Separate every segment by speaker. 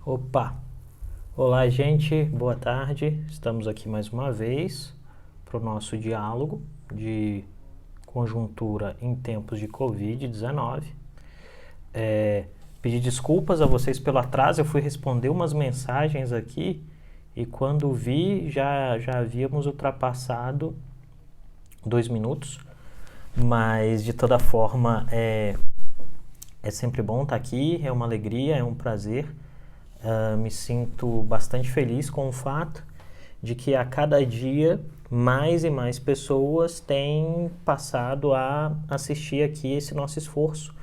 Speaker 1: Opa! Olá, gente, boa tarde. Estamos aqui mais uma vez para o nosso diálogo de conjuntura em tempos de Covid-19. Pedir desculpas a vocês pelo atraso, eu fui responder umas mensagens aqui e quando vi já havíamos ultrapassado 2 minutos, mas de toda forma é sempre bom estar aqui, é uma alegria, é um prazer. Me sinto bastante feliz com o fato de que a cada dia mais e mais pessoas têm passado a assistir aqui esse nosso esforço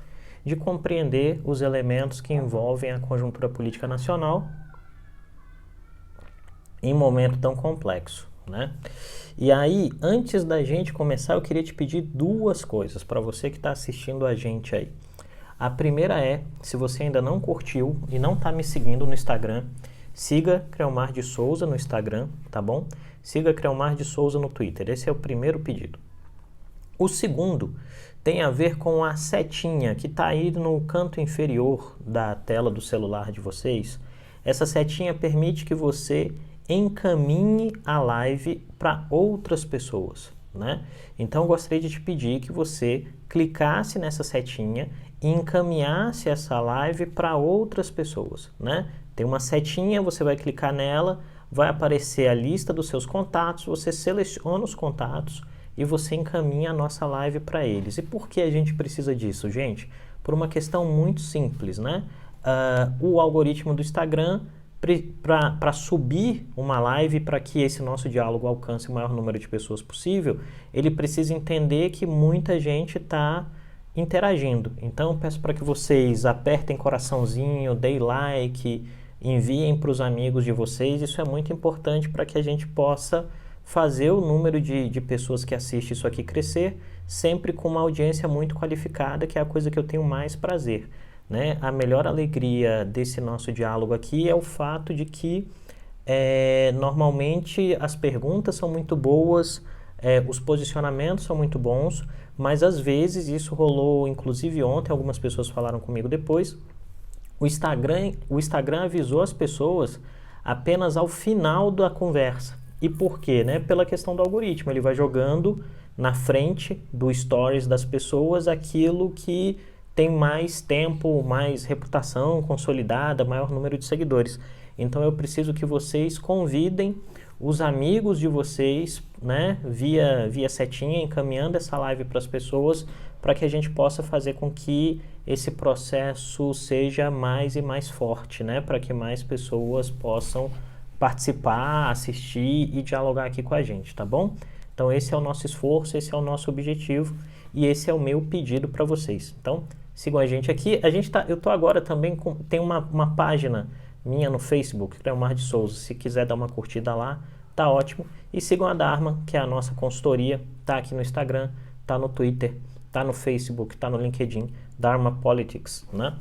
Speaker 1: de compreender os elementos que envolvem a conjuntura política nacional em um momento tão complexo, né? E aí, antes da gente começar, eu queria te pedir 2 coisas para você que está assistindo a gente aí. A primeira é, se você ainda não curtiu e não está me seguindo no Instagram, siga Creomar de Souza no Instagram, tá bom? Siga Creomar de Souza no Twitter, esse é o primeiro pedido. O segundo tem a ver com a setinha que está aí no canto inferior da tela do celular de vocês. Essa setinha permite que você encaminhe a live para outras pessoas, né? Então eu gostaria de te pedir que você clicasse nessa setinha e encaminhasse essa live para outras pessoas, né? Tem uma setinha, você vai clicar nela, vai aparecer a lista dos seus contatos, você seleciona os contatos e você encaminha a nossa live para eles. E por que a gente precisa disso, gente? Por uma questão muito simples, né? O algoritmo do Instagram, para subir uma live, para que esse nosso diálogo alcance o maior número de pessoas possível, ele precisa entender que muita gente está interagindo. Então, peço para que vocês apertem coraçãozinho, deem like, enviem para os amigos de vocês. Isso é muito importante para que a gente possa fazer o número de pessoas que assistem isso aqui crescer, sempre com uma audiência muito qualificada, que é a coisa que eu tenho mais prazer, né? A melhor alegria desse nosso diálogo aqui é o fato de que normalmente as perguntas são muito boas, os posicionamentos são muito bons, mas às vezes isso rolou, inclusive ontem, algumas pessoas falaram comigo depois, o Instagram avisou as pessoas apenas ao final da conversa. E por quê? Né? Pela questão do algoritmo, ele vai jogando na frente do stories das pessoas aquilo que tem mais tempo, mais reputação consolidada, maior número de seguidores. Então eu preciso que vocês convidem os amigos de vocês, né, via setinha, encaminhando essa live para as pessoas, para que a gente possa fazer com que esse processo seja mais e mais forte, né, para que mais pessoas possam participar, assistir e dialogar aqui com a gente, tá bom? Então esse é o nosso esforço, esse é o nosso objetivo e esse é o meu pedido para vocês. Então sigam a gente aqui. Eu tô agora também tem uma página minha no Facebook, Creomar de Souza. Se quiser dar uma curtida lá, tá ótimo. E sigam a Dharma, que é a nossa consultoria, tá aqui no Instagram, tá no Twitter, tá no Facebook, tá no LinkedIn, Dharma Politics, né?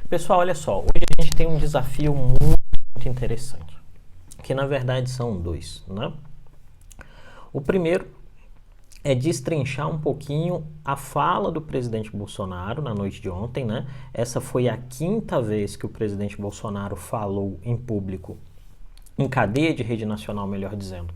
Speaker 1: Pessoal, olha só, hoje a gente tem um desafio muito interessante, que na verdade são 2, né? O primeiro é destrinchar um pouquinho a fala do presidente Bolsonaro na noite de ontem, né? Essa foi a 5ª vez que o presidente Bolsonaro falou em público, em cadeia de rede nacional, melhor dizendo,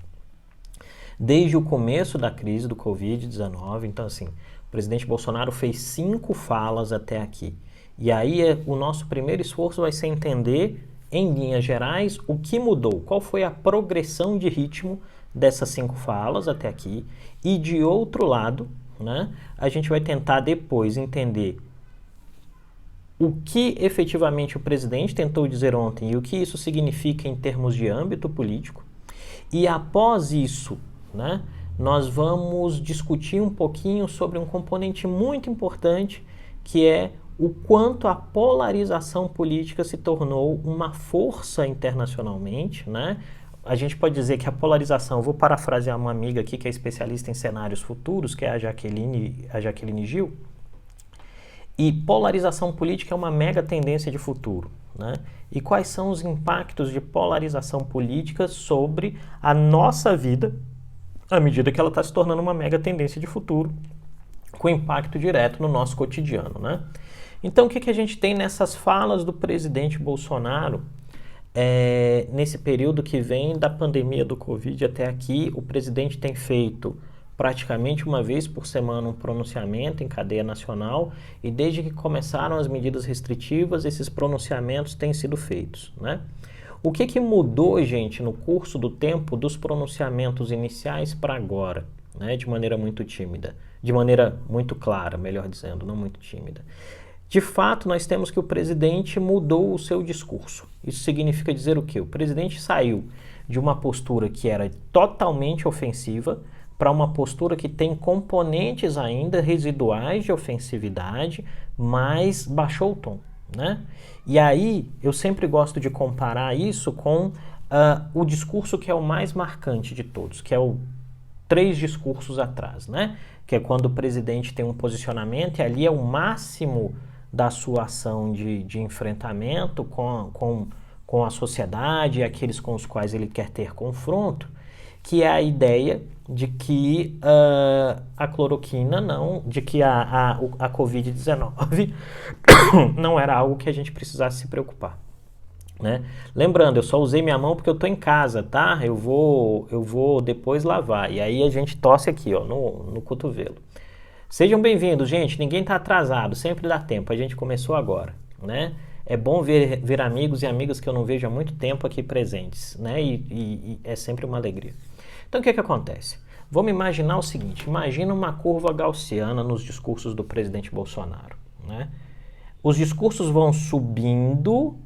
Speaker 1: desde o começo da crise do Covid-19. Então, assim, o presidente Bolsonaro fez 5 falas até aqui. E aí o nosso primeiro esforço vai ser entender, em linhas gerais, o que mudou, qual foi a progressão de ritmo dessas 5 falas até aqui. E de outro lado, né, a gente vai tentar depois entender o que efetivamente o presidente tentou dizer ontem e o que isso significa em termos de âmbito político. E após isso, né, nós vamos discutir um pouquinho sobre um componente muito importante, que é o quanto a polarização política se tornou uma força internacionalmente, né? A gente pode dizer que a polarização, eu vou parafrasear uma amiga aqui que é especialista em cenários futuros, que é a Jaqueline Gil, e polarização política é uma mega tendência de futuro, né? E quais são os impactos de polarização política sobre a nossa vida à medida que ela está se tornando uma mega tendência de futuro, com impacto direto no nosso cotidiano, né? Então, o que a gente tem nessas falas do presidente Bolsonaro? Nesse período que vem da pandemia do Covid até aqui, o presidente tem feito praticamente uma vez por semana um pronunciamento em cadeia nacional, e desde que começaram as medidas restritivas, esses pronunciamentos têm sido feitos, né? O que mudou, gente, no curso do tempo dos pronunciamentos iniciais para agora, né? De maneira muito tímida, de maneira muito clara, melhor dizendo, não muito tímida. De fato, nós temos que o presidente mudou o seu discurso. Isso significa dizer o quê? O presidente saiu de uma postura que era totalmente ofensiva para uma postura que tem componentes ainda residuais de ofensividade, mas baixou o tom, né? E aí, eu sempre gosto de comparar isso com o discurso que é o mais marcante de todos, que é o 3 discursos atrás, né? Que é quando o presidente tem um posicionamento e ali é o máximo da sua ação de enfrentamento com a sociedade e aqueles com os quais ele quer ter confronto, que é a ideia de que a cloroquina não, de que a Covid-19 não era algo que a gente precisasse se preocupar, né? Lembrando, eu só usei minha mão porque eu tô em casa, tá? Eu vou depois lavar, e aí a gente tosse aqui, ó, no cotovelo. Sejam bem-vindos, gente, ninguém tá atrasado, sempre dá tempo, a gente começou agora, né? É bom ver amigos e amigas que eu não vejo há muito tempo aqui presentes, né? E é sempre uma alegria. Então, o que acontece? Vamos imaginar o seguinte, imagina uma curva gaussiana nos discursos do presidente Bolsonaro, né? Os discursos vão subindo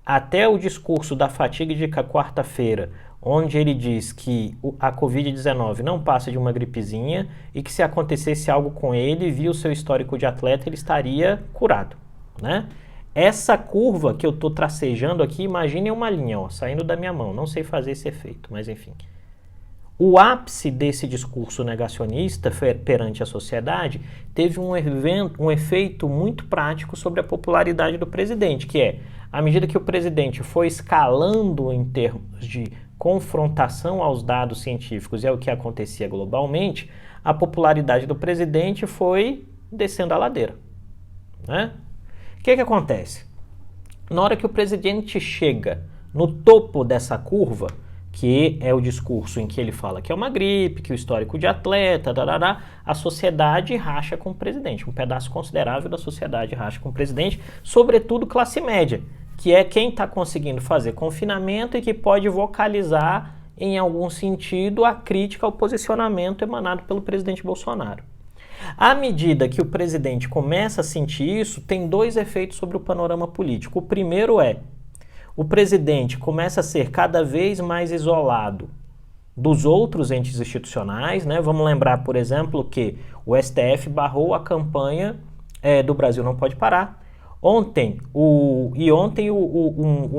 Speaker 1: até o discurso da fatídica quarta-feira, onde ele diz que a Covid-19 não passa de uma gripezinha e que se acontecesse algo com ele, via o seu histórico de atleta, ele estaria curado, né? Essa curva que eu estou tracejando aqui, imaginem uma linha, ó, saindo da minha mão. Não sei fazer esse efeito, mas enfim. O ápice desse discurso negacionista perante a sociedade teve um efeito muito prático sobre a popularidade do presidente, que é, à medida que o presidente foi escalando em termos de confrontação aos dados científicos e ao que acontecia globalmente, a popularidade do presidente foi descendo a ladeira, né? O que acontece? Na hora que o presidente chega no topo dessa curva, que é o discurso em que ele fala que é uma gripe, que o histórico de atleta, a sociedade racha com o presidente. Um pedaço considerável da sociedade racha com o presidente, sobretudo classe média, que é quem está conseguindo fazer confinamento e que pode vocalizar, em algum sentido, a crítica ao posicionamento emanado pelo presidente Bolsonaro. À medida que o presidente começa a sentir isso, tem 2 efeitos sobre o panorama político. O primeiro é, o presidente começa a ser cada vez mais isolado dos outros entes institucionais, né? Vamos lembrar, por exemplo, que o STF barrou a campanha do Brasil Não Pode Parar. Ontem o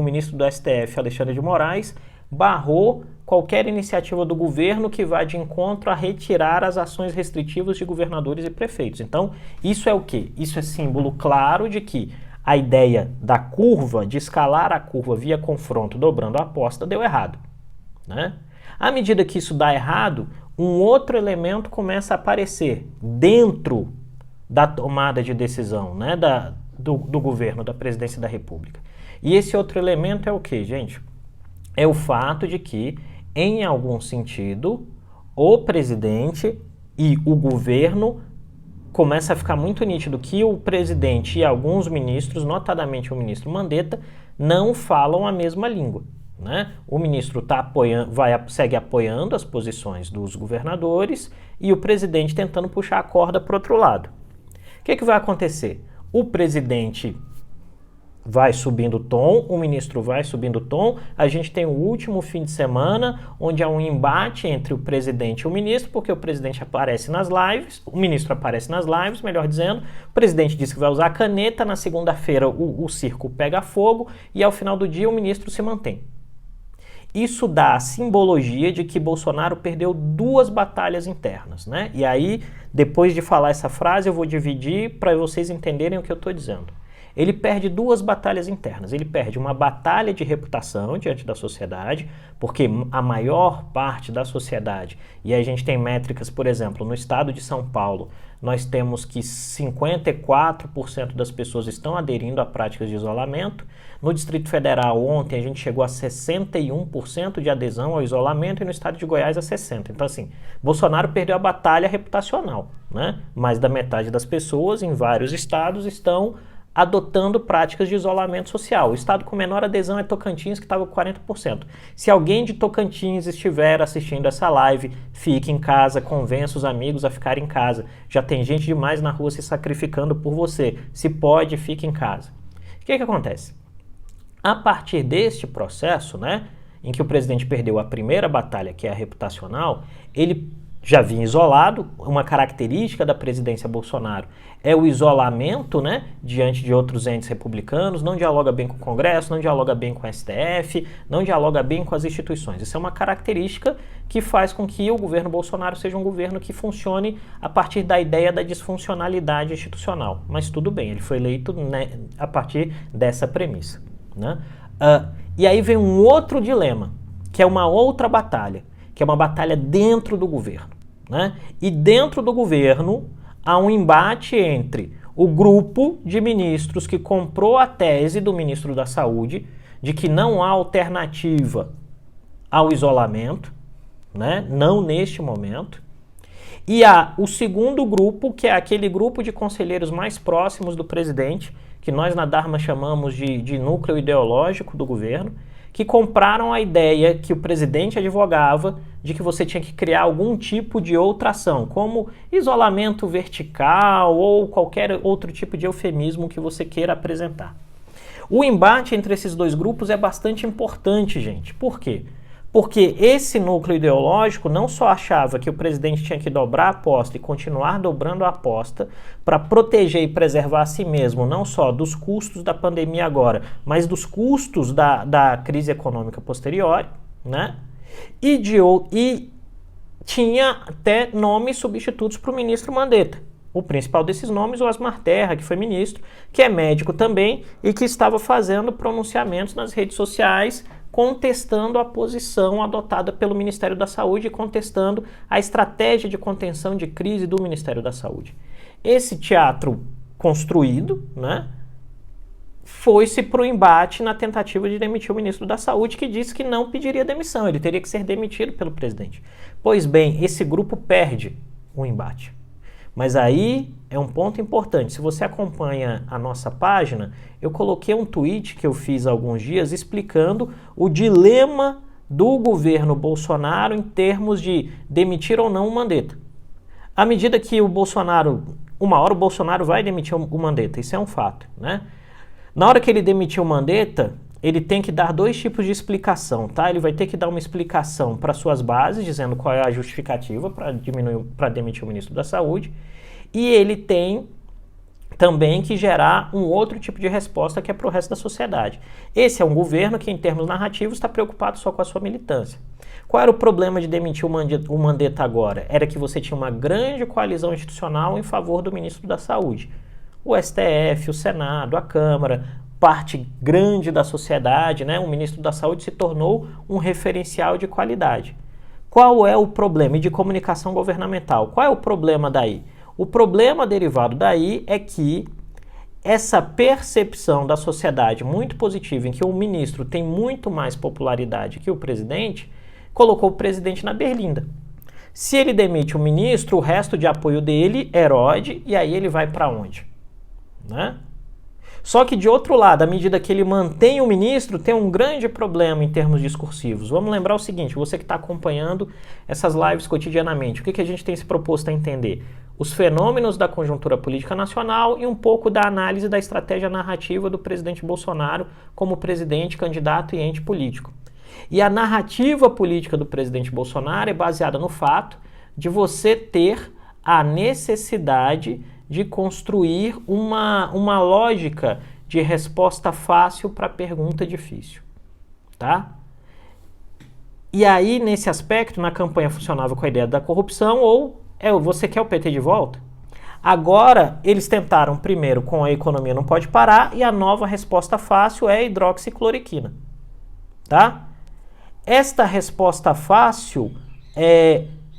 Speaker 1: ministro do STF, Alexandre de Moraes, barrou qualquer iniciativa do governo que vá de encontro a retirar as ações restritivas de governadores e prefeitos. Então, isso é o quê? Isso é símbolo claro de que a ideia da curva, de escalar a curva via confronto, dobrando a aposta, deu errado, né? À medida que isso dá errado, um outro elemento começa a aparecer dentro da tomada de decisão, né, do governo, da presidência da República. E esse outro elemento é o quê, gente? É o fato de que, em algum sentido, o presidente e o governo começa a ficar muito nítido que o presidente e alguns ministros, notadamente o ministro Mandetta, não falam a mesma língua, né? O ministro segue apoiando as posições dos governadores e o presidente tentando puxar a corda para o outro lado. O que vai acontecer? O presidente vai subindo o tom, o ministro vai subindo o tom, a gente tem o último fim de semana, onde há um embate entre o presidente e o ministro, porque o presidente aparece nas lives, o ministro aparece nas lives, melhor dizendo, o presidente diz que vai usar a caneta, na segunda-feira o circo pega fogo e ao final do dia o ministro se mantém. Isso dá a simbologia de que Bolsonaro perdeu 2 batalhas internas, né? E aí, depois de falar essa frase, eu vou dividir para vocês entenderem o que eu estou dizendo. ele perde duas batalhas internas. Ele perde uma batalha de reputação diante da sociedade, porque a maior parte da sociedade, e aí a gente tem métricas, por exemplo, no estado de São Paulo, nós temos que 54% das pessoas estão aderindo a práticas de isolamento. No Distrito Federal, ontem, a gente chegou a 61% de adesão ao isolamento e no estado de Goiás a 60%. Então, assim, Bolsonaro perdeu a batalha reputacional, né? Mais da metade das pessoas em vários estados estão adotando práticas de isolamento social. O estado com menor adesão é Tocantins, que estava com 40%. Se alguém de Tocantins estiver assistindo essa live, fique em casa, convença os amigos a ficar em casa. Já tem gente demais na rua se sacrificando por você. Se pode, fique em casa. O que acontece? A partir deste processo, né, em que o presidente perdeu a primeira batalha, que é a reputacional, ele já vinha isolado. Uma característica da presidência Bolsonaro é o isolamento, né, diante de outros entes republicanos, não dialoga bem com o Congresso, não dialoga bem com o STF, não dialoga bem com as instituições. Isso é uma característica que faz com que o governo Bolsonaro seja um governo que funcione a partir da ideia da disfuncionalidade institucional. Mas tudo bem, ele foi eleito, né, a partir dessa premissa, né? E aí vem um outro dilema, que é uma outra batalha, que é uma batalha dentro do governo, né? E dentro do governo há um embate entre o grupo de ministros que comprou a tese do ministro da Saúde de que não há alternativa ao isolamento, né? Não neste momento, e há o segundo grupo, que é aquele grupo de conselheiros mais próximos do presidente, que nós na Dharma chamamos de núcleo ideológico do governo, que compraram a ideia que o presidente advogava de que você tinha que criar algum tipo de outra ação, como isolamento vertical ou qualquer outro tipo de eufemismo que você queira apresentar. O embate entre esses dois grupos é bastante importante, gente. Por quê? Porque esse núcleo ideológico não só achava que o presidente tinha que dobrar a aposta e continuar dobrando a aposta para proteger e preservar a si mesmo, não só dos custos da pandemia agora, mas dos custos da crise econômica posterior, né? E tinha até nomes substitutos para o ministro Mandetta. O principal desses nomes, o Osmar Terra, que foi ministro, que é médico também e que estava fazendo pronunciamentos nas redes sociais contestando a posição adotada pelo Ministério da Saúde e contestando a estratégia de contenção de crise do Ministério da Saúde. Esse teatro construído, né, foi-se para o embate na tentativa de demitir o ministro da Saúde, que disse que não pediria demissão, ele teria que ser demitido pelo presidente. Pois bem, esse grupo perde o embate. Mas aí é um ponto importante. Se você acompanha a nossa página, eu coloquei um tweet que eu fiz há alguns dias explicando o dilema do governo Bolsonaro em termos de demitir ou não o Mandetta. À medida que uma hora o Bolsonaro vai demitir o Mandetta, isso é um fato, né? Na hora que ele demitir o Mandetta, ele tem que dar dois tipos de explicação, tá? Ele vai ter que dar uma explicação para suas bases, dizendo qual é a justificativa para demitir o ministro da Saúde, e ele tem também que gerar um outro tipo de resposta que é para o resto da sociedade. Esse é um governo que, em termos narrativos, está preocupado só com a sua militância. Qual era o problema de demitir o Mandetta agora? Era que você tinha uma grande coalizão institucional em favor do ministro da Saúde. O STF, o Senado, a Câmara, parte grande da sociedade, né? O ministro da Saúde se tornou um referencial de qualidade. Qual é o problema? E de comunicação governamental. Qual é o problema daí? O problema derivado daí é que essa percepção da sociedade muito positiva em que o ministro tem muito mais popularidade que o presidente, colocou o presidente na berlinda. Se ele demite o ministro, o resto de apoio dele erode e aí ele vai para onde? Né? Só que, de outro lado, à medida que ele mantém o ministro, tem um grande problema em termos discursivos. Vamos lembrar o seguinte, você que está acompanhando essas lives cotidianamente, o que a gente tem se proposto a entender? Os fenômenos da conjuntura política nacional e um pouco da análise da estratégia narrativa do presidente Bolsonaro como presidente, candidato e ente político. E a narrativa política do presidente Bolsonaro é baseada no fato de você ter a necessidade de construir uma lógica de resposta fácil para pergunta difícil, tá? E aí, nesse aspecto, na campanha funcionava com a ideia da corrupção ou você quer o PT de volta? Agora, eles tentaram primeiro com a economia não pode parar e a nova resposta fácil é a hidroxicloroquina, tá? Esta resposta fácil,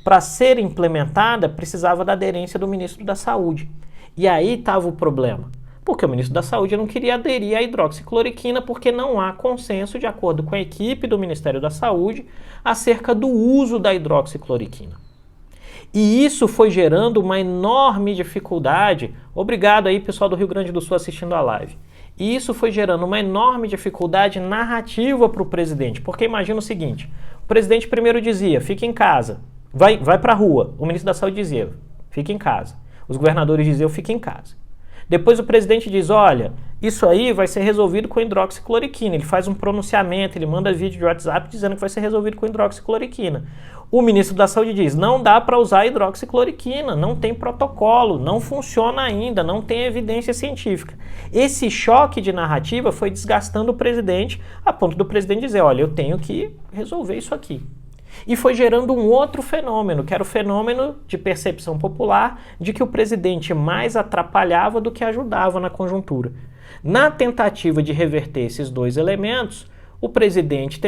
Speaker 1: para ser implementada, precisava da aderência do ministro da Saúde. E aí estava o problema, porque o ministro da Saúde não queria aderir à hidroxicloroquina porque não há consenso, de acordo com a equipe do Ministério da Saúde, acerca do uso da hidroxicloroquina. E isso foi gerando uma enorme dificuldade. Obrigado aí, pessoal do Rio Grande do Sul assistindo a live. E isso foi gerando uma enorme dificuldade narrativa para o presidente. Porque imagina o seguinte, o presidente primeiro dizia, fica em casa, vai para a rua. O ministro da Saúde dizia, fica em casa. Os governadores diziam, fica em casa. Depois o presidente diz, olha, isso aí vai ser resolvido com hidroxicloroquina. Ele faz um pronunciamento, ele manda vídeo de WhatsApp dizendo que vai ser resolvido com hidroxicloroquina. O ministro da Saúde diz, não dá para usar hidroxicloroquina, não tem protocolo, não funciona ainda, não tem evidência científica. Esse choque de narrativa foi desgastando o presidente, a ponto do presidente dizer, olha, eu tenho que resolver isso aqui. E foi gerando um outro fenômeno, que era o fenômeno de percepção popular de que o presidente mais atrapalhava do que ajudava na conjuntura. Na tentativa de reverter esses dois elementos, o presidente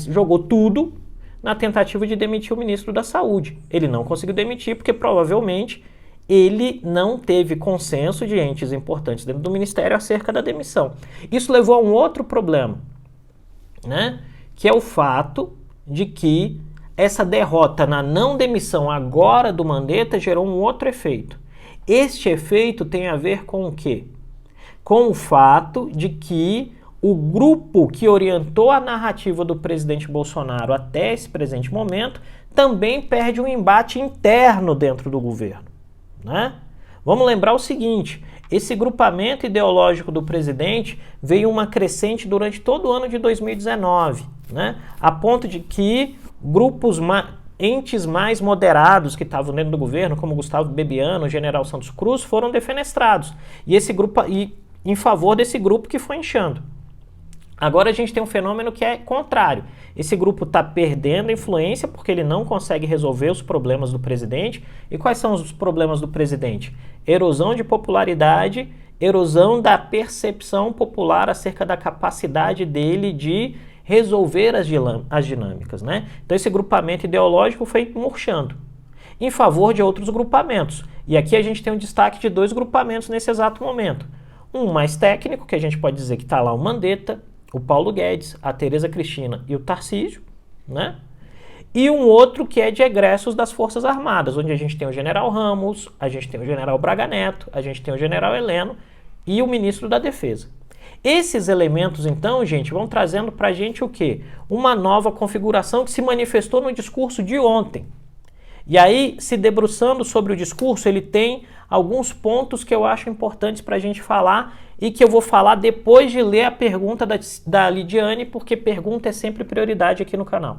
Speaker 1: jogou tudo na tentativa de demitir o ministro da Saúde. Ele não conseguiu demitir porque provavelmente ele não teve consenso de entes importantes dentro do ministério acerca da demissão. Isso levou a um outro problema, né? Que é o fato de que essa derrota na não demissão agora do Mandetta gerou um outro efeito. Este efeito tem a ver com o quê? Com o fato de que o grupo que orientou a narrativa do presidente Bolsonaro até esse presente momento também perde um embate interno dentro do governo, né? Vamos lembrar o seguinte, esse grupamento ideológico do presidente veio uma crescente durante todo o ano de 2019, né? A ponto de que entes mais moderados que estavam dentro do governo, como Gustavo Bebiano, o General Santos Cruz, foram defenestrados. E em favor desse grupo que foi inchando. Agora a gente tem um fenômeno que é contrário. Esse grupo está perdendo influência porque ele não consegue resolver os problemas do presidente. E quais são os problemas do presidente? Erosão de popularidade, erosão da percepção popular acerca da capacidade dele de resolver as dinâmicas, né? Então esse grupamento ideológico foi murchando em favor de outros grupamentos. E aqui a gente tem um destaque de dois grupamentos nesse exato momento. Um mais técnico, que a gente pode dizer que está lá o Mandetta, o Paulo Guedes, a Tereza Cristina e o Tarcísio, né? E um outro que é de egressos das Forças Armadas, onde a gente tem o General Ramos, a gente tem o General Braga Neto, a gente tem o General Heleno e o Ministro da Defesa. Esses elementos, então, gente, vão trazendo para a gente o quê? Uma nova configuração que se manifestou no discurso de ontem. E aí, se debruçando sobre o discurso, ele tem alguns pontos que eu acho importantes para a gente falar e que eu vou falar depois de ler a pergunta da Lidiane, porque pergunta é sempre prioridade aqui no canal.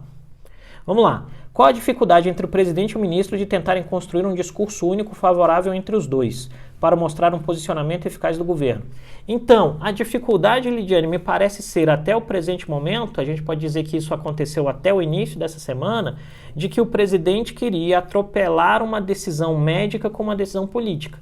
Speaker 1: Vamos lá. Qual a dificuldade entre o presidente e o ministro de tentarem construir um discurso único favorável entre os dois, para mostrar um posicionamento eficaz do governo? Então, a dificuldade, Lidiane, me parece ser até o presente momento, a gente pode dizer que isso aconteceu até o início dessa semana, de que o presidente queria atropelar uma decisão médica com uma decisão política.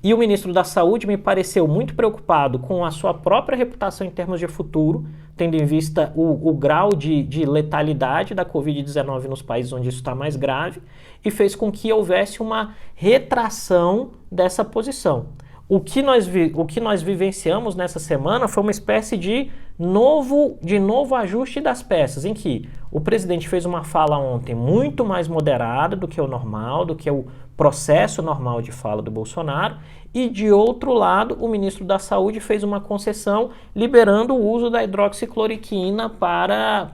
Speaker 1: E o ministro da Saúde me pareceu muito preocupado com a sua própria reputação em termos de futuro, tendo em vista o grau de letalidade da Covid-19 nos países onde isso está mais grave, e fez com que houvesse uma retração dessa posição. O que nós vivenciamos nessa semana foi uma espécie de novo ajuste das peças, em que o presidente fez uma fala ontem muito mais moderada do que o normal, do que o processo normal de fala do Bolsonaro, e de outro lado, o ministro da Saúde fez uma concessão liberando o uso da hidroxicloroquina para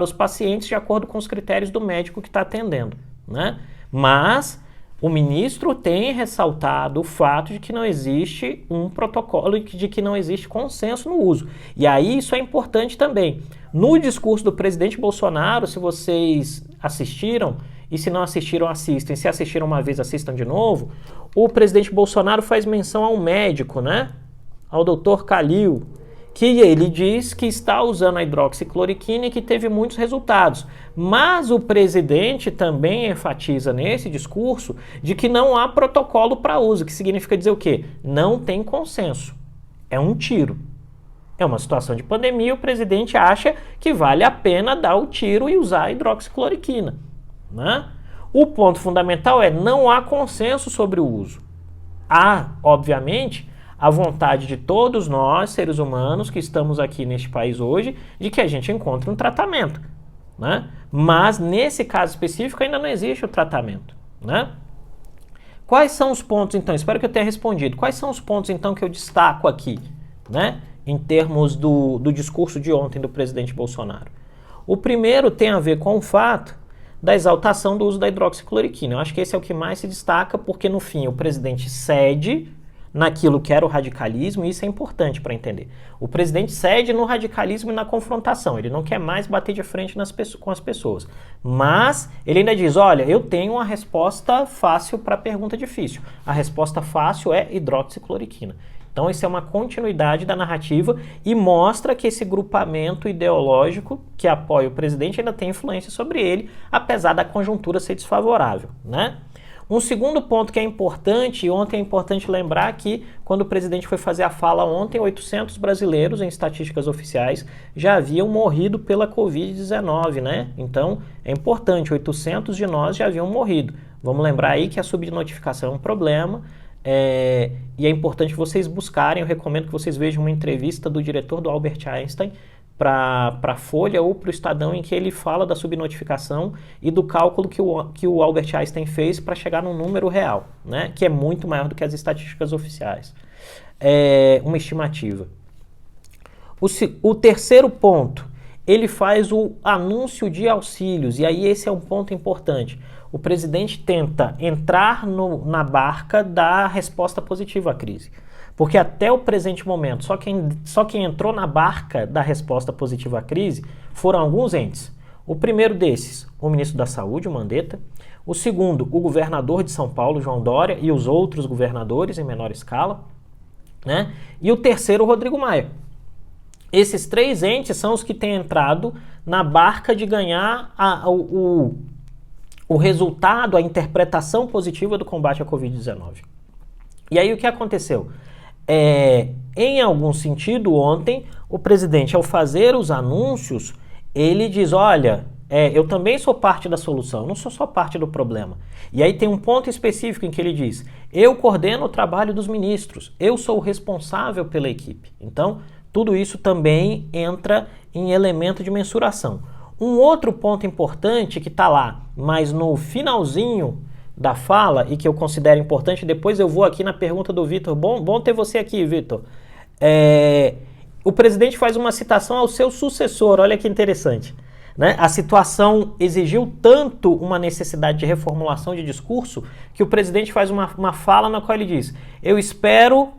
Speaker 1: os pacientes de acordo com os critérios do médico que está atendendo, né? Mas o ministro tem ressaltado o fato de que não existe um protocolo e de que não existe consenso no uso. E aí isso é importante também. No discurso do presidente Bolsonaro, se vocês assistiram, e se não assistiram, assistem. Se assistiram uma vez, assistam de novo. O presidente Bolsonaro faz menção a um médico, né? Ao Dr. Calil, que ele diz que está usando a hidroxicloroquina e que teve muitos resultados. Mas o presidente também enfatiza nesse discurso de que não há protocolo para uso, que significa dizer o quê? Não tem consenso. É um tiro. É uma situação de pandemia, o presidente acha que vale a pena dar o tiro e usar a hidroxicloroquina, né? O ponto fundamental é não há consenso sobre o uso. Há, obviamente, a vontade de todos nós, seres humanos, que estamos aqui neste país hoje, de que a gente encontre um tratamento, né? Mas, nesse caso específico, ainda não existe o tratamento, né? Quais são os pontos, então? Espero que eu tenha respondido. Quais são os pontos, então, que eu destaco aqui, né? Em termos do discurso de ontem do presidente Bolsonaro. O primeiro tem a ver com o fato da exaltação do uso da hidroxicloroquina. Eu acho que esse é o que mais se destaca, porque, no fim, o presidente cede naquilo que era o radicalismo, e isso é importante para entender. O presidente cede no radicalismo e na confrontação, ele não quer mais bater de frente com as pessoas. Mas ele ainda diz, olha, eu tenho uma resposta fácil para a pergunta difícil. A resposta fácil é hidroxicloroquina. Então isso é uma continuidade da narrativa e mostra que esse grupamento ideológico que apoia o presidente ainda tem influência sobre ele, apesar da conjuntura ser desfavorável, né? Um segundo ponto que é importante, e ontem é importante lembrar que quando o presidente foi fazer a fala ontem, 800 brasileiros, em estatísticas oficiais, já haviam morrido pela Covid-19, né? Então, é importante, 800 de nós já haviam morrido. Vamos lembrar aí que a subnotificação é um problema, e é importante vocês buscarem, eu recomendo que vocês vejam uma entrevista do diretor do Albert Einstein, para a Folha ou para o Estadão, em que ele fala da subnotificação e do cálculo que o Albert Einstein fez para chegar num número real, né? Que é muito maior do que as estatísticas oficiais. É uma estimativa. O terceiro ponto, ele faz o anúncio de auxílios, e aí esse é um ponto importante. O presidente tenta entrar na barca da resposta positiva à crise. Porque até o presente momento, só quem entrou na barca da resposta positiva à crise foram alguns entes. O primeiro desses, o ministro da Saúde, o Mandetta. O segundo, o governador de São Paulo, João Dória, e os outros governadores em menor escala, né? E o terceiro, o Rodrigo Maia. Esses três entes são os que têm entrado na barca de ganhar o resultado, a interpretação positiva do combate à Covid-19. E aí o que aconteceu? Em algum sentido, ontem, o presidente, ao fazer os anúncios, ele diz, olha, eu também sou parte da solução, eu não sou só parte do problema. E aí tem um ponto específico em que ele diz, eu coordeno o trabalho dos ministros, eu sou o responsável pela equipe. Então, tudo isso também entra em elemento de mensuração. Um outro ponto importante que está lá, mas no finalzinho da fala, e que eu considero importante, depois eu vou aqui na pergunta do Vitor, bom ter você aqui, Vitor. O presidente faz uma citação ao seu sucessor, olha que interessante, né? A situação exigiu tanto uma necessidade de reformulação de discurso, que o presidente faz uma fala na qual ele diz, eu espero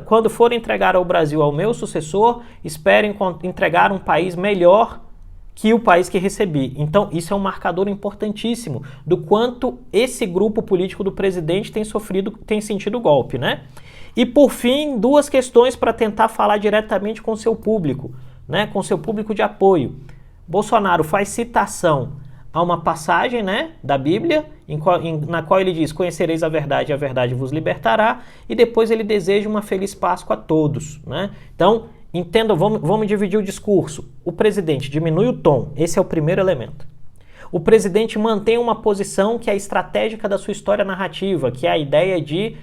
Speaker 1: quando for entregar ao Brasil ao meu sucessor, espero entregar um país melhor que o país que recebi. Então, isso é um marcador importantíssimo do quanto esse grupo político do presidente tem sentido o golpe, né? E, por fim, duas questões para tentar falar diretamente com o seu público, né? Com o seu público de apoio. Bolsonaro faz citação a uma passagem, né, da Bíblia, na qual ele diz, conhecereis a verdade e a verdade vos libertará, e depois ele deseja uma feliz Páscoa a todos, né? Então, entendam, vamos dividir o discurso. O presidente diminui o tom, esse é o primeiro elemento. O presidente mantém uma posição que é estratégica da sua história narrativa, que é a ideia de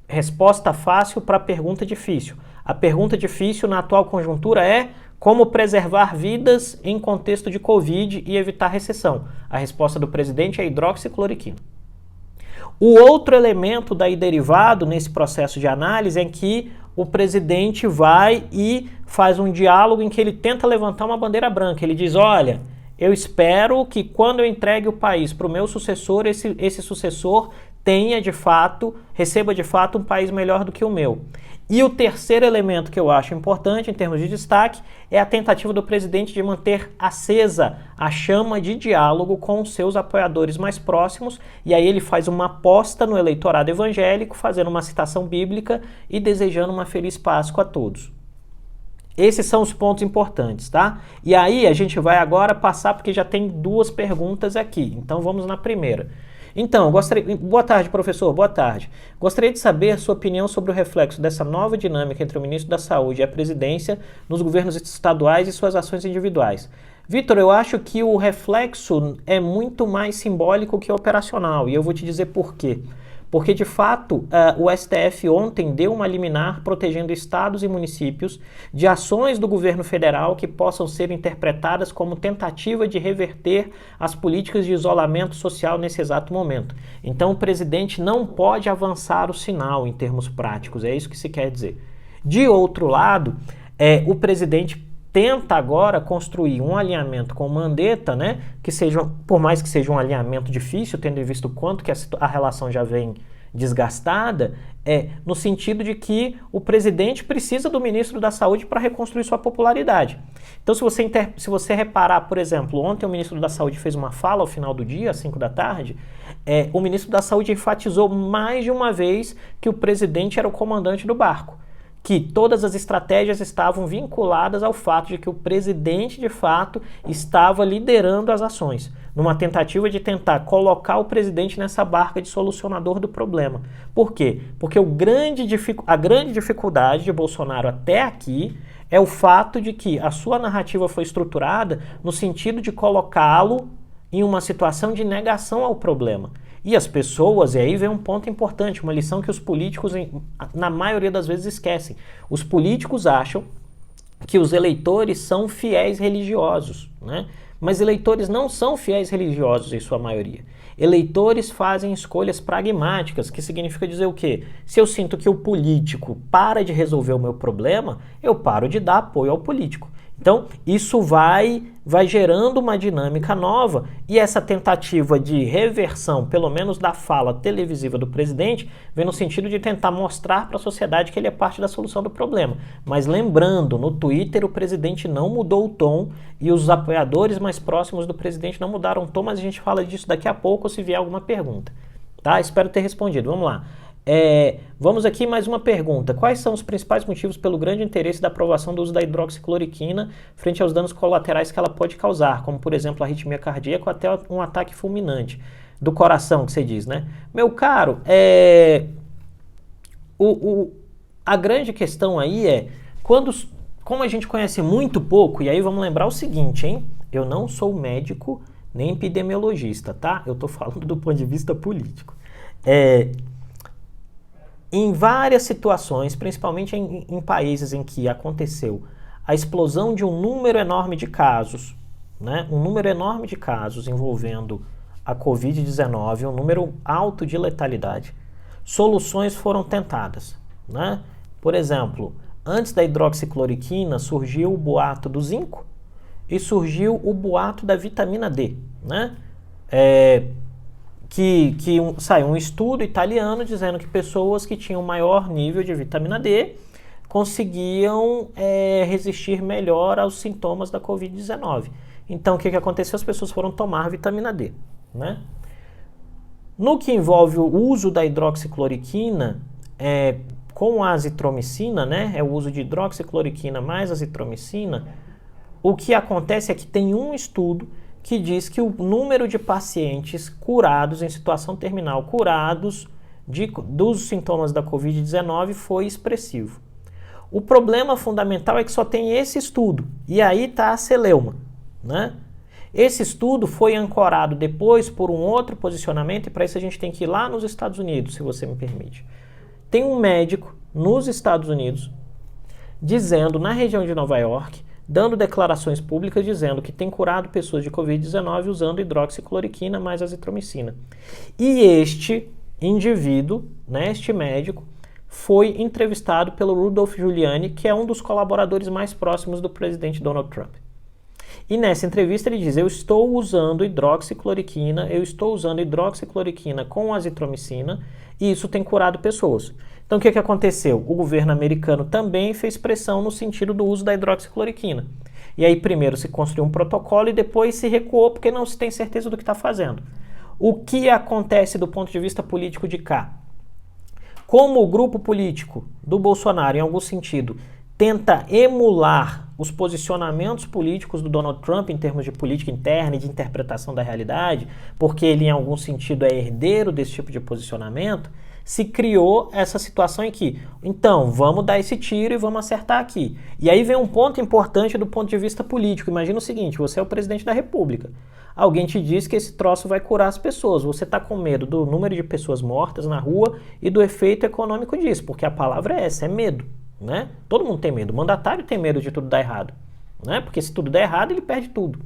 Speaker 1: resposta fácil para a pergunta difícil. A pergunta difícil na atual conjuntura é como preservar vidas em contexto de Covid e evitar recessão. A resposta do presidente é hidroxicloroquina. O outro elemento daí derivado nesse processo de análise é que o presidente vai e faz um diálogo em que ele tenta levantar uma bandeira branca. Ele diz, olha, eu espero que quando eu entregue o país para o meu sucessor, esse sucessor receba de fato um país melhor do que o meu. E o terceiro elemento que eu acho importante em termos de destaque é a tentativa do presidente de manter acesa a chama de diálogo com os seus apoiadores mais próximos, e aí ele faz uma aposta no eleitorado evangélico, fazendo uma citação bíblica e desejando uma feliz Páscoa a todos. Esses são os pontos importantes, tá? E aí a gente vai agora passar, porque já tem duas perguntas aqui. Então vamos na primeira. Então, boa tarde, professor, boa tarde. Gostaria de saber a sua opinião sobre o reflexo dessa nova dinâmica entre o ministro da Saúde e a presidência nos governos estaduais e suas ações individuais. Vitor, eu acho que o reflexo é muito mais simbólico que operacional, e eu vou te dizer por quê. Porque, de fato, o STF ontem deu uma liminar protegendo estados e municípios de ações do governo federal que possam ser interpretadas como tentativa de reverter as políticas de isolamento social nesse exato momento. Então, o presidente não pode avançar o sinal em termos práticos, é isso que se quer dizer. De outro lado, o presidente tenta agora construir um alinhamento com o Mandetta, né, que seja, por mais que seja um alinhamento difícil, tendo em vista o quanto que a relação já vem desgastada, no sentido de que o presidente precisa do ministro da Saúde para reconstruir sua popularidade. Então, se você reparar, por exemplo, ontem o ministro da Saúde fez uma fala ao final do dia, às 5 da tarde, o ministro da Saúde enfatizou mais de uma vez que o presidente era o comandante do barco, que todas as estratégias estavam vinculadas ao fato de que o presidente, de fato, estava liderando as ações, numa tentativa de tentar colocar o presidente nessa barca de solucionador do problema. Por quê? Porque a grande dificuldade de Bolsonaro até aqui é o fato de que a sua narrativa foi estruturada no sentido de colocá-lo em uma situação de negação ao problema. E as pessoas, e aí vem um ponto importante, uma lição que os políticos, na maioria das vezes, esquecem. Os políticos acham que os eleitores são fiéis religiosos, né? Mas eleitores não são fiéis religiosos em sua maioria. Eleitores fazem escolhas pragmáticas, que significa dizer o quê? Se eu sinto que o político para de resolver o meu problema, eu paro de dar apoio ao político. Então, isso vai gerando uma dinâmica nova, e essa tentativa de reversão, pelo menos da fala televisiva do presidente, vem no sentido de tentar mostrar para a sociedade que ele é parte da solução do problema. Mas lembrando, no Twitter o presidente não mudou o tom e os apoiadores mais próximos do presidente não mudaram o tom, mas a gente fala disso daqui a pouco se vier alguma pergunta. Tá? Espero ter respondido. Vamos lá. Vamos aqui mais uma pergunta. Quais são os principais motivos pelo grande interesse da aprovação do uso da hidroxicloroquina frente aos danos colaterais que ela pode causar, como por exemplo a arritmia cardíaca ou até um ataque fulminante do coração, que você diz, né? Meu caro, a grande questão aí como a gente conhece muito pouco, e aí vamos lembrar o seguinte, hein? Eu não sou médico nem epidemiologista, tá? Eu tô falando do ponto de vista político. Em várias situações, principalmente em países em que aconteceu a explosão de um número enorme de casos, né? Um número enorme de casos envolvendo a Covid-19, um número alto de letalidade, soluções foram tentadas, né? Por exemplo, antes da hidroxicloroquina surgiu o boato do zinco e surgiu o boato da vitamina D, né? Saiu um estudo italiano dizendo que pessoas que tinham maior nível de vitamina D conseguiam resistir melhor aos sintomas da Covid-19. Então, o que aconteceu? As pessoas foram tomar vitamina D, né? No que envolve o uso da hidroxicloroquina com a azitromicina, né? O uso de hidroxicloroquina mais azitromicina, o que acontece é que tem um estudo que diz que o número de pacientes curados em situação terminal, curados dos sintomas da Covid-19 foi expressivo. O problema fundamental é que só tem esse estudo, e aí está a celeuma, né? Esse estudo foi ancorado depois por um outro posicionamento, e para isso a gente tem que ir lá nos Estados Unidos, se você me permite. Tem um médico nos Estados Unidos dizendo, na região de Nova York, dando declarações públicas dizendo que tem curado pessoas de Covid-19 usando hidroxicloroquina mais azitromicina. E este indivíduo, né, este médico, foi entrevistado pelo Rudolph Giuliani, que é um dos colaboradores mais próximos do presidente Donald Trump. E nessa entrevista ele diz, eu estou usando hidroxicloroquina com azitromicina e isso tem curado pessoas. Então o que aconteceu? O governo americano também fez pressão no sentido do uso da hidroxicloroquina. E aí primeiro se construiu um protocolo e depois se recuou porque não se tem certeza do que está fazendo. O que acontece do ponto de vista político de cá? Como o grupo político do Bolsonaro, em algum sentido, tenta emular os posicionamentos políticos do Donald Trump em termos de política interna e de interpretação da realidade, porque ele em algum sentido é herdeiro desse tipo de posicionamento, se criou essa situação em que, então, vamos dar esse tiro e vamos acertar aqui. E aí vem um ponto importante do ponto de vista político. Imagina o seguinte, você é o presidente da República. Alguém te diz que esse troço vai curar as pessoas. Você está com medo do número de pessoas mortas na rua e do efeito econômico disso, porque a palavra é essa, é medo. Né? Todo mundo tem medo. O mandatário tem medo de tudo dar errado. Né? Porque se tudo der errado, ele perde tudo.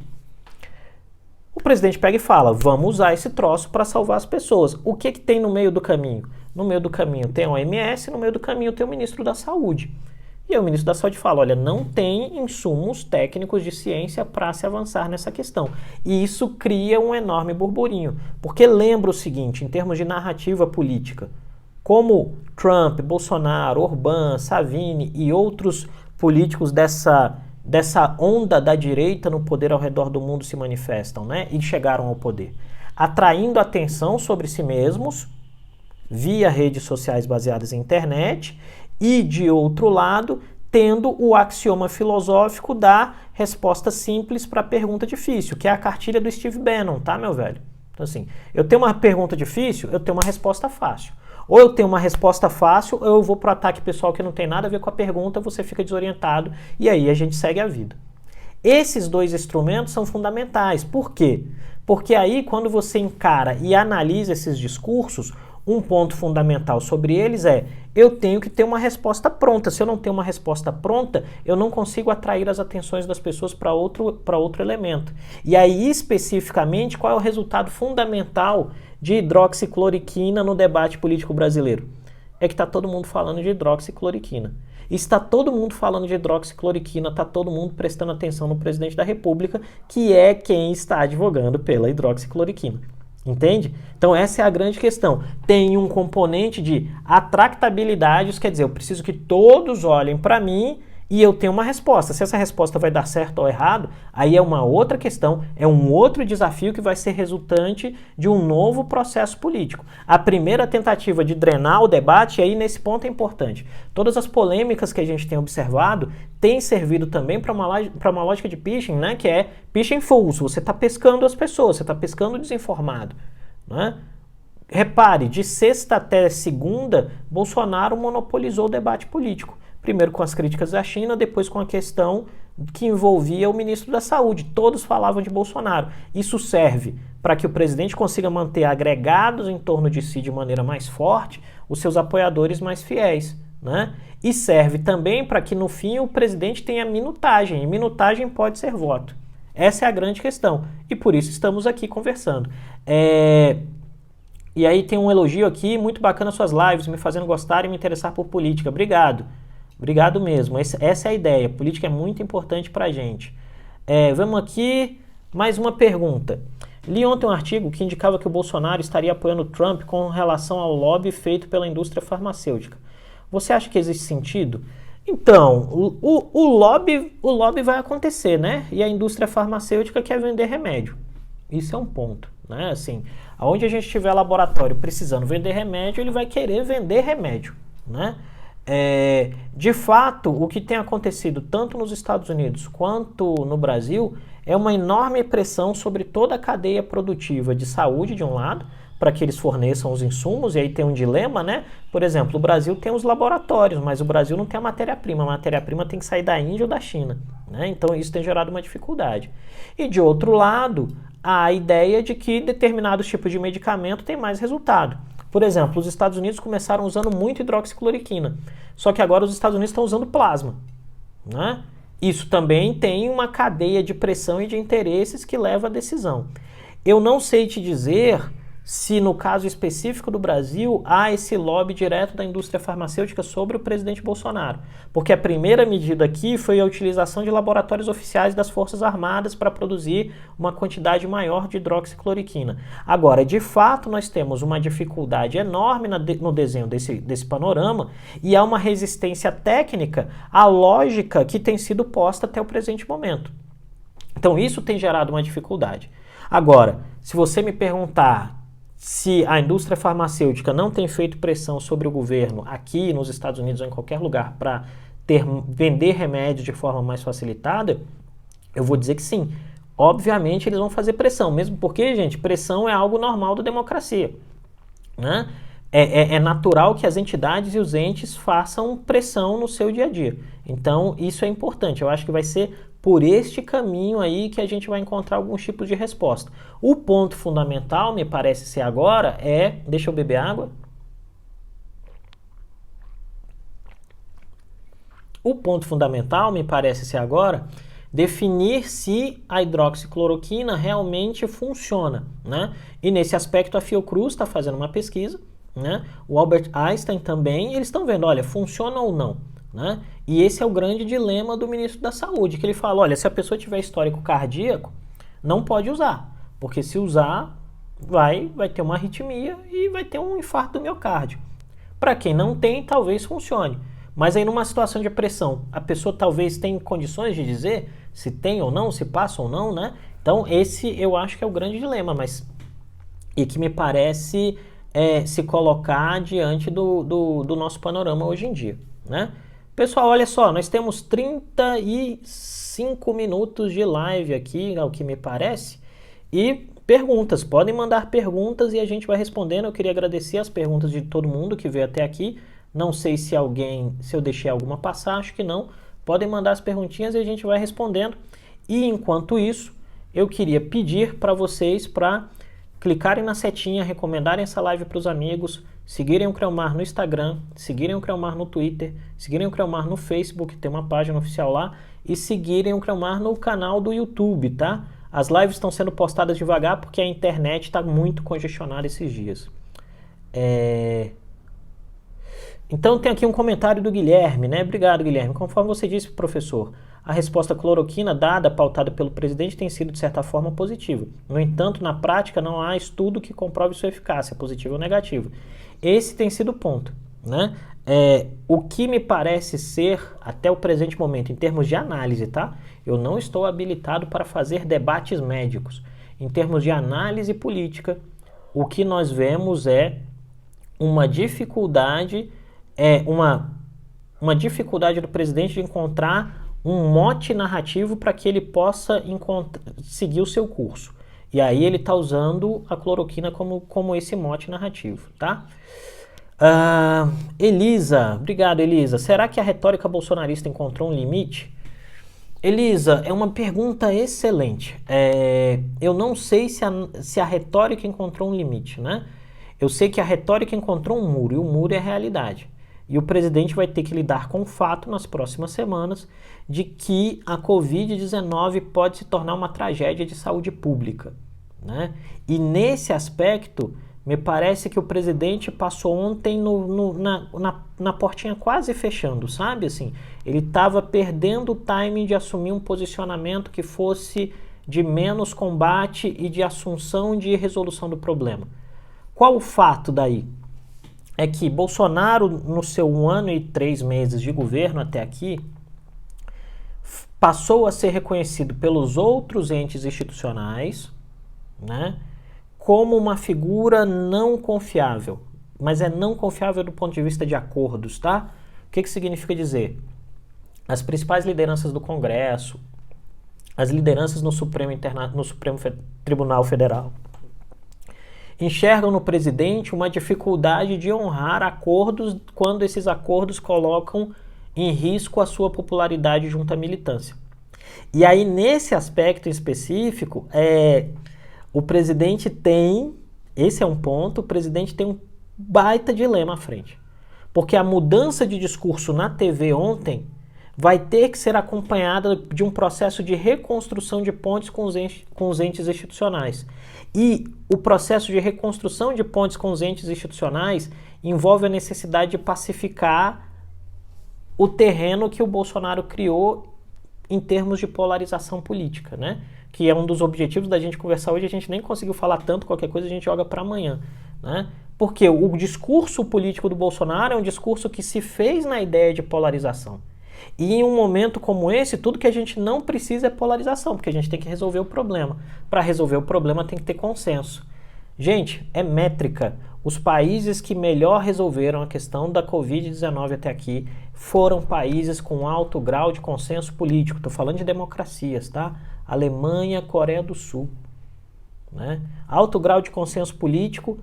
Speaker 1: O presidente pega e fala, vamos usar esse troço para salvar as pessoas. O que tem no meio do caminho? No meio do caminho tem a OMS, no meio do caminho tem o ministro da Saúde. E aí o ministro da Saúde fala, olha, não tem insumos técnicos de ciência para se avançar nessa questão. E isso cria um enorme burburinho. Porque lembra o seguinte, em termos de narrativa política, como Trump, Bolsonaro, Orbán, Savini e outros políticos dessa onda da direita no poder ao redor do mundo se manifestam, né? E chegaram ao poder. Atraindo atenção sobre si mesmos, via redes sociais baseadas em internet, e, de outro lado, tendo o axioma filosófico da resposta simples para a pergunta difícil, que é a cartilha do Steve Bannon, tá, meu velho? Então, assim, eu tenho uma pergunta difícil, eu tenho uma resposta fácil. Ou eu tenho uma resposta fácil, ou eu vou para o ataque pessoal que não tem nada a ver com a pergunta, você fica desorientado, e aí a gente segue a vida. Esses dois instrumentos são fundamentais. Por quê? Porque aí, quando você encara e analisa esses discursos, um ponto fundamental sobre eles é, eu tenho que ter uma resposta pronta. Se eu não tenho uma resposta pronta, eu não consigo atrair as atenções das pessoas para outro elemento. E aí, especificamente, qual é o resultado fundamental de hidroxicloroquina no debate político brasileiro? É que está todo mundo falando de hidroxicloroquina. E está todo mundo falando de hidroxicloroquina, está todo mundo prestando atenção no presidente da República, que é quem está advogando pela hidroxicloroquina. Entende? Então essa é a grande questão. Tem um componente de atractabilidade, isso quer dizer, eu preciso que todos olhem para mim e eu tenho uma resposta. Se essa resposta vai dar certo ou errado, aí é uma outra questão, é um outro desafio que vai ser resultante de um novo processo político. A primeira tentativa de drenar o debate, e aí nesse ponto é importante, todas as polêmicas que a gente tem observado têm servido também para uma lógica de phishing, né? Que é phishing fools, você está pescando as pessoas, você está pescando o desinformado. Né? Repare, de sexta até segunda, Bolsonaro monopolizou o debate político. Primeiro com as críticas à China, depois com a questão que envolvia o ministro da Saúde. Todos falavam de Bolsonaro. Isso serve para que o presidente consiga manter agregados em torno de si de maneira mais forte os seus apoiadores mais fiéis. Né? E serve também para que no fim o presidente tenha minutagem. E minutagem pode ser voto. Essa é a grande questão. E por isso estamos aqui conversando. E aí tem um elogio aqui, muito bacana suas lives, me fazendo gostar e me interessar por política. Obrigado. Obrigado mesmo. Essa é a ideia. Política é muito importante para a gente. Vamos aqui, mais uma pergunta. Li ontem um artigo que indicava que o Bolsonaro estaria apoiando o Trump com relação ao lobby feito pela indústria farmacêutica. Você acha que existe sentido? Então, o lobby vai acontecer, né? E a indústria farmacêutica quer vender remédio. Isso é um ponto, né? Assim, aonde a gente tiver laboratório precisando vender remédio, ele vai querer vender remédio, né? De fato, o que tem acontecido tanto nos Estados Unidos quanto no Brasil é uma enorme pressão sobre toda a cadeia produtiva de saúde, de um lado, para que eles forneçam os insumos, e aí tem um dilema, né? Por exemplo, o Brasil tem os laboratórios, mas o Brasil não tem a matéria-prima tem que sair da Índia ou da China, né? Então isso tem gerado uma dificuldade. E de outro lado, a ideia de que determinados tipos de medicamento têm mais resultado. Por exemplo, os Estados Unidos começaram usando muito hidroxicloroquina, só que agora os Estados Unidos estão usando plasma, né? Isso também tem uma cadeia de pressão e de interesses que leva à decisão. Eu não sei te dizer se no caso específico do Brasil há esse lobby direto da indústria farmacêutica sobre o presidente Bolsonaro, porque a primeira medida aqui foi a utilização de laboratórios oficiais das Forças Armadas para produzir uma quantidade maior de hidroxicloroquina. Agora, de fato, nós temos uma dificuldade enorme no desenho desse panorama e há uma resistência técnica à lógica que tem sido posta até o presente momento. Então, isso tem gerado uma dificuldade. Agora, se você me perguntar se a indústria farmacêutica não tem feito pressão sobre o governo aqui nos Estados Unidos ou em qualquer lugar para vender remédios de forma mais facilitada, eu vou dizer que sim. Obviamente eles vão fazer pressão, mesmo porque, gente, pressão é algo normal da democracia, né? É natural que as entidades e os entes façam pressão no seu dia a dia. Então, isso é importante. Eu acho que vai ser por este caminho aí que a gente vai encontrar alguns tipos de resposta. O ponto fundamental, me parece ser agora, deixa eu beber água. O ponto fundamental, me parece ser agora, definir se a hidroxicloroquina realmente funciona, né? E nesse aspecto a Fiocruz está fazendo uma pesquisa, né? O Albert Einstein também, eles estão vendo, olha, funciona ou não, né? E esse é o grande dilema do ministro da Saúde, que ele fala, olha, se a pessoa tiver histórico cardíaco, não pode usar, porque se usar, vai ter uma arritmia e vai ter um infarto do miocárdio. Para quem não tem, talvez funcione. Mas aí numa situação de pressão, a pessoa talvez tenha condições de dizer se tem ou não, se passa ou não, né? Então esse eu acho que é o grande dilema, e que me parece se colocar diante do nosso panorama hoje em dia, né? Pessoal, olha só, nós temos 35 minutos de live aqui, ao que me parece, e perguntas, podem mandar perguntas e a gente vai respondendo. Eu queria agradecer as perguntas de todo mundo que veio até aqui. Não sei se eu deixei alguma passar, acho que não. Podem mandar as perguntinhas e a gente vai respondendo. E enquanto isso, eu queria pedir para vocês para clicarem na setinha, recomendarem essa live para os amigos, seguirem o Creomar no Instagram, seguirem o Creomar no Twitter, seguirem o Creomar no Facebook, tem uma página oficial lá, e seguirem o Creomar no canal do YouTube, tá? As lives estão sendo postadas devagar porque a internet está muito congestionada esses dias. Então tem aqui um comentário do Guilherme, né? Obrigado, Guilherme. Conforme você disse, professor, a resposta cloroquina dada, pautada pelo presidente, tem sido, de certa forma, positiva. No entanto, na prática, não há estudo que comprove sua eficácia, positiva ou negativa. Esse tem sido o ponto, né? O que me parece ser, até o presente momento, em termos de análise, tá? Eu não estou habilitado para fazer debates médicos. Em termos de análise política, o que nós vemos é uma dificuldade, uma dificuldade do presidente de encontrar um mote narrativo para que ele possa seguir o seu curso. E aí ele está usando a cloroquina como esse mote narrativo, tá? Elisa, obrigado, Elisa. Será que a retórica bolsonarista encontrou um limite? Elisa, é uma pergunta excelente. Eu não sei se a retórica encontrou um limite, né? Eu sei que a retórica encontrou um muro, e o muro é a realidade. E o presidente vai ter que lidar com o fato nas próximas semanas de que a Covid-19 pode se tornar uma tragédia de saúde pública, né? E nesse aspecto, me parece que o presidente passou ontem na portinha quase fechando, sabe? Assim, ele estava perdendo o timing de assumir um posicionamento que fosse de menos combate e de assunção de resolução do problema. Qual o fato daí? É que Bolsonaro, no seu 1 ano e 3 meses de governo até aqui, passou a ser reconhecido pelos outros entes institucionais, né, como uma figura não confiável. Mas é não confiável do ponto de vista de acordos, tá? O que significa dizer? As principais lideranças do Congresso, as lideranças no Supremo Tribunal Federal, enxergam no presidente uma dificuldade de honrar acordos quando esses acordos colocam em risco a sua popularidade junto à militância. E aí, nesse aspecto específico, o presidente tem, esse é um ponto, o presidente tem um baita dilema à frente. Porque a mudança de discurso na TV ontem vai ter que ser acompanhada de um processo de reconstrução de pontes com os entes institucionais. E o processo de reconstrução de pontes com os entes institucionais envolve a necessidade de pacificar o terreno que o Bolsonaro criou em termos de polarização política, né? Que é um dos objetivos da gente conversar hoje. A gente nem conseguiu falar tanto, qualquer coisa a gente joga para amanhã, né? Porque o discurso político do Bolsonaro é um discurso que se fez na ideia de polarização. E em um momento como esse, tudo que a gente não precisa é polarização, porque a gente tem que resolver o problema. Para resolver o problema tem que ter consenso. Gente, é métrica. Os países que melhor resolveram a questão da Covid-19 até aqui foram países com alto grau de consenso político. Estou falando de democracias, tá? Alemanha, Coreia do Sul. Né? Alto grau de consenso político,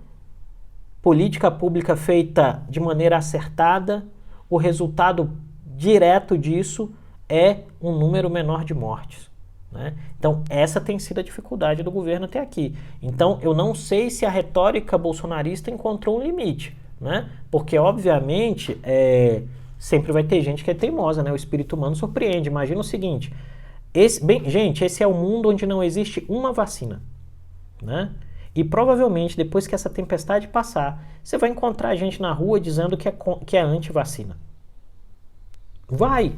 Speaker 1: política pública feita de maneira acertada, o resultado direto disso é um número menor de mortes. Né? Então, essa tem sido a dificuldade do governo até aqui. Então, eu não sei se a retórica bolsonarista encontrou um limite, né? Porque, obviamente, sempre vai ter gente que é teimosa, né? O espírito humano surpreende. Imagina o seguinte, gente, esse é o mundo onde não existe uma vacina, né? E provavelmente, depois que essa tempestade passar, você vai encontrar gente na rua dizendo que é anti-vacina. Vai!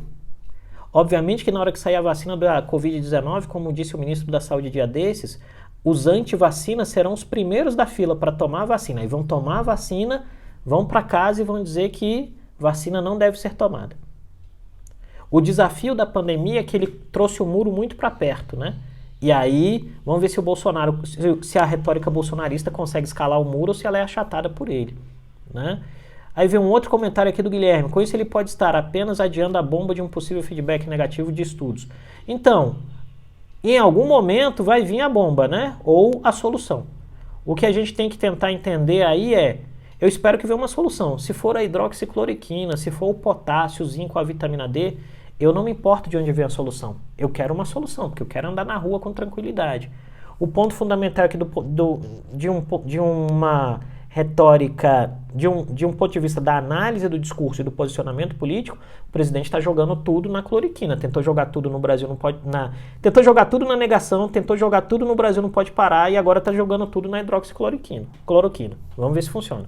Speaker 1: Obviamente que na hora que sair a vacina da Covid-19, como disse o ministro da Saúde dia desses, os anti-vacinas serão os primeiros da fila para tomar a vacina. E vão tomar a vacina, vão para casa e vão dizer que vacina não deve ser tomada. O desafio da pandemia é que ele trouxe o muro muito para perto, né? E aí, vamos ver se o Bolsonaro, se a retórica bolsonarista consegue escalar o muro ou se ela é achatada por ele, né? Aí vem um outro comentário aqui do Guilherme. Com isso ele pode estar apenas adiando a bomba de um possível feedback negativo de estudos. Então, em algum momento vai vir a bomba, né? Ou a solução. O que a gente tem que tentar entender aí eu espero que venha uma solução. Se for a hidroxicloroquina, se for o potássio, o zinco, a vitamina D, eu não me importo de onde vem a solução. Eu quero uma solução, porque eu quero andar na rua com tranquilidade. O ponto fundamental aqui de uma retórica, de um ponto de vista da análise do discurso e do posicionamento político, o presidente está jogando tudo na cloroquina. Tentou jogar tudo no Brasil, não pode... tentou jogar tudo na negação, tentou jogar tudo no Brasil, não pode parar, e agora está jogando tudo na hidroxicloroquina. Vamos ver se funciona.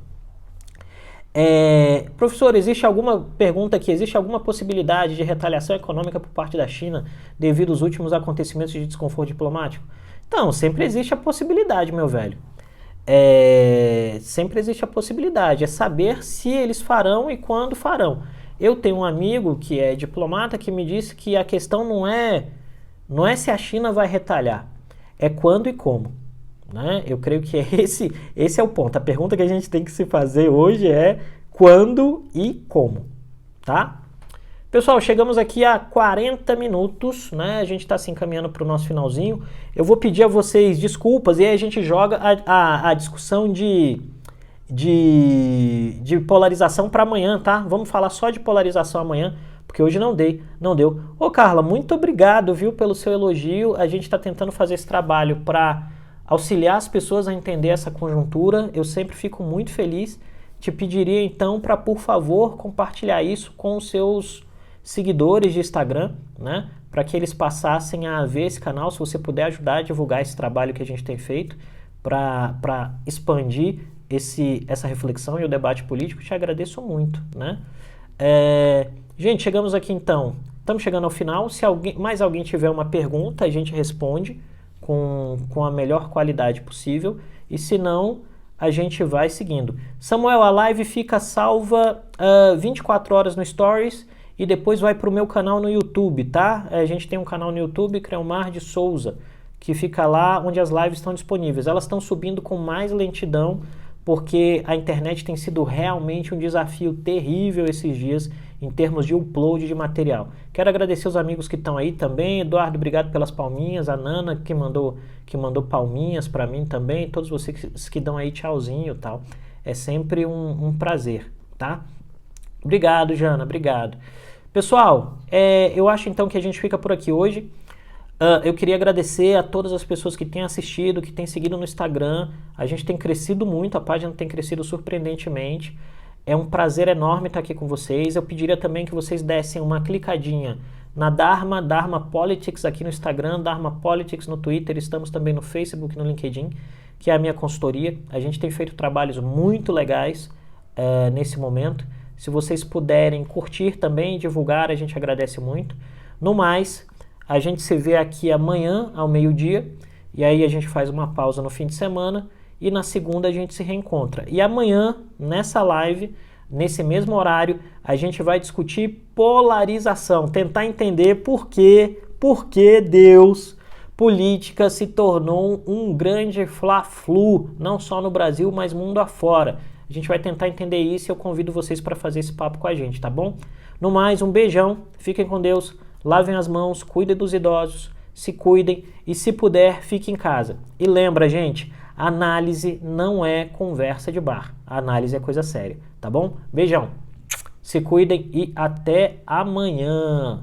Speaker 1: Professor, existe alguma pergunta aqui? Existe alguma possibilidade de retaliação econômica por parte da China devido aos últimos acontecimentos de desconforto diplomático? Então, sempre existe a possibilidade, meu velho. Sempre existe a possibilidade. É saber se eles farão e quando farão. Eu tenho um amigo que é diplomata que me disse que a questão não é se a China vai retalhar, é quando e como. Né? Eu creio que esse é o ponto. A pergunta que a gente tem que se fazer hoje é quando e como, tá? Pessoal, chegamos aqui a 40 minutos, né? A gente está se encaminhando para o nosso finalzinho. Eu vou pedir a vocês desculpas e aí a gente joga a discussão de polarização para amanhã, tá? Vamos falar só de polarização amanhã, porque hoje não deu. Ô Carla, muito obrigado, viu, pelo seu elogio. A gente está tentando fazer esse trabalho para auxiliar as pessoas a entender essa conjuntura. Eu sempre fico muito feliz. Te pediria então para, por favor, compartilhar isso com os seus seguidores de Instagram, né? Para que eles passassem a ver esse canal, se você puder ajudar a divulgar esse trabalho que a gente tem feito para expandir essa reflexão e o debate político, te agradeço muito, né? Gente, chegamos aqui então, estamos chegando ao final. Se mais alguém tiver uma pergunta, a gente responde com a melhor qualidade possível, e se não, a gente vai seguindo. Samuel, a live fica salva 24 horas no Stories e depois vai para o meu canal no YouTube, tá? A gente tem um canal no YouTube, Creomar de Souza, que fica lá onde as lives estão disponíveis. Elas estão subindo com mais lentidão, porque a internet tem sido realmente um desafio terrível esses dias em termos de upload de material. Quero agradecer os amigos que estão aí também. Eduardo, obrigado pelas palminhas. A Nana, que mandou palminhas para mim também. Todos vocês que dão aí tchauzinho e tal. É sempre um prazer, tá? Obrigado, Jana, obrigado. Pessoal, eu acho então que a gente fica por aqui hoje. Eu queria agradecer a todas as pessoas que têm assistido, que têm seguido no Instagram. A gente tem crescido muito, a página tem crescido surpreendentemente. É um prazer enorme estar aqui com vocês. Eu pediria também que vocês dessem uma clicadinha na Dharma Politics aqui no Instagram, Dharma Politics no Twitter, estamos também no Facebook e no LinkedIn, que é a minha consultoria. A gente tem feito trabalhos muito legais nesse momento. Se vocês puderem curtir também e divulgar, a gente agradece muito. No mais, a gente se vê aqui amanhã ao meio-dia, e aí a gente faz uma pausa no fim de semana, e na segunda a gente se reencontra. E amanhã, nessa live, nesse mesmo horário, a gente vai discutir polarização, tentar entender por que Deus, política se tornou um grande fla-flu, não só no Brasil, mas mundo afora. A gente vai tentar entender isso e eu convido vocês para fazer esse papo com a gente, tá bom? No mais, um beijão, fiquem com Deus, lavem as mãos, cuidem dos idosos, se cuidem e se puder, fique em casa. E lembra, gente, análise não é conversa de bar, a análise é coisa séria, tá bom? Beijão, se cuidem e até amanhã.